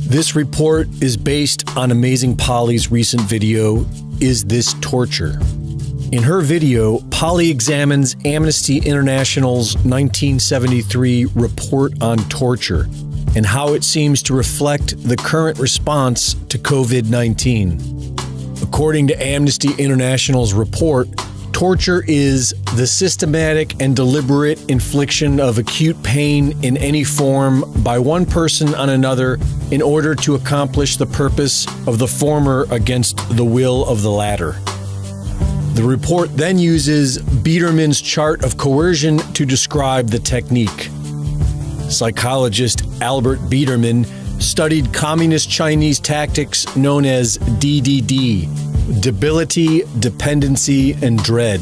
This report is based on Amazing Polly's recent video, Is This Torture? In her video, Polly examines Amnesty International's 1973 report on torture and how it seems to reflect the current response to COVID-19. According to Amnesty International's report, torture is the systematic and deliberate infliction of acute pain in any form by one person on another in order to accomplish the purpose of the former against the will of the latter. The report then uses Biederman's chart of coercion to describe the technique. Psychologist Albert Biederman studied communist Chinese tactics known as DDD, debility, dependency, and dread.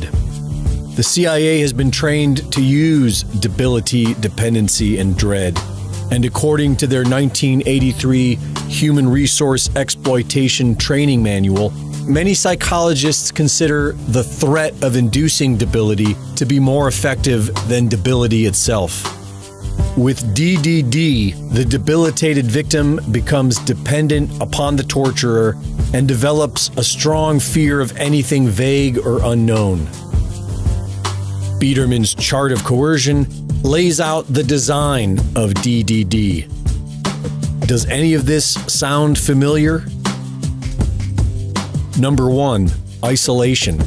The CIA has been trained to use debility, dependency, and dread, and according to their 1983 Human Resource Exploitation Training Manual, many psychologists consider the threat of inducing debility to be more effective than debility itself. With DDD, the debilitated victim becomes dependent upon the torturer and develops a strong fear of anything vague or unknown. Biederman's chart of coercion lays out the design of DDD. Does any of this sound familiar? Number 1, isolation.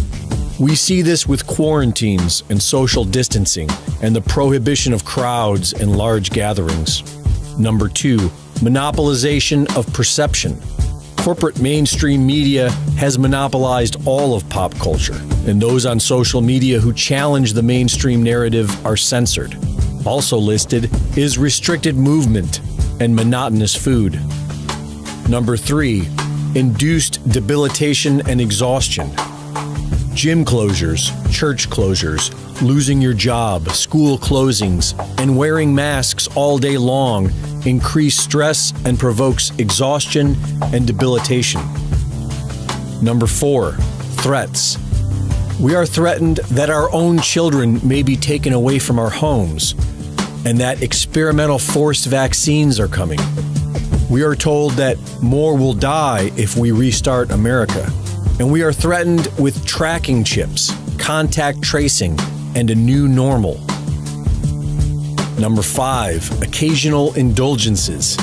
We see this with quarantines and social distancing and the prohibition of crowds and large gatherings. Number 2, monopolization of perception. Corporate mainstream media has monopolized all of pop culture, and those on social media who challenge the mainstream narrative are censored. Also listed is restricted movement and monotonous food. Number 3, induced debilitation and exhaustion. Gym closures, church closures, losing your job, school closings, and wearing masks all day long increase stress and provokes exhaustion and debilitation. Number 4, threats. We are threatened that our own children may be taken away from our homes and that experimental forced vaccines are coming. We are told that more will die if we restart America. And we are threatened with tracking chips, contact tracing, and a new normal. Number 5, occasional indulgences.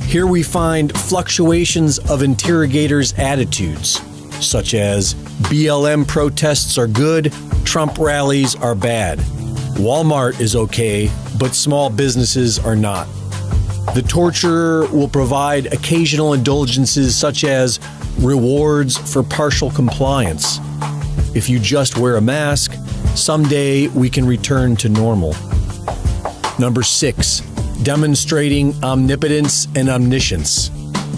Here we find fluctuations of interrogators' attitudes, such as BLM protests are good, Trump rallies are bad. Walmart is okay, but small businesses are not. The torturer will provide occasional indulgences such as rewards for partial compliance. If you just wear a mask, someday we can return to normal. Number 6, demonstrating omnipotence and omniscience.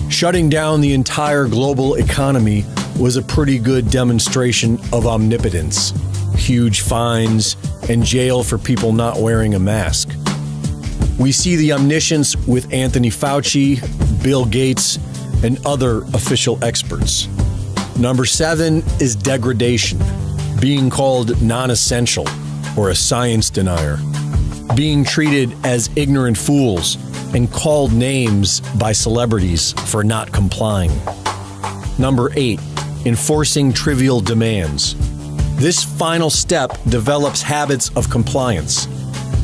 Shutting down the entire global economy was a pretty good demonstration of omnipotence. Huge fines and jail for people not wearing a mask. We see the omniscience with Anthony Fauci, Bill Gates, and other official experts. Number 7 is degradation, being called non-essential or a science denier, being treated as ignorant fools and called names by celebrities for not complying. Number 8, enforcing trivial demands. This final step develops habits of compliance,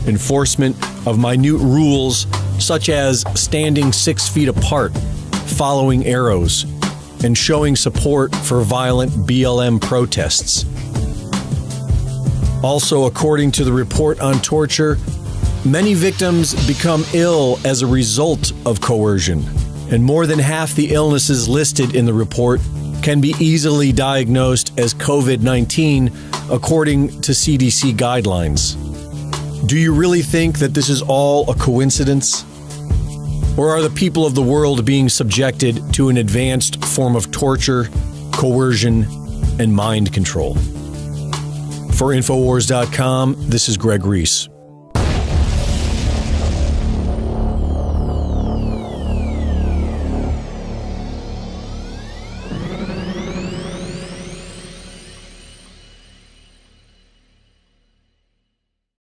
enforcement of minute rules such as standing 6 feet apart, following arrows, and showing support for violent BLM protests. Also, according to the report on torture, many victims become ill as a result of coercion, and more than half the illnesses listed in the report can be easily diagnosed as COVID-19 according to CDC guidelines. Do you really think that this is all a coincidence? Or are the people of the world being subjected to an advanced form of torture, coercion, and mind control? For Infowars.com, this is Greg Reese.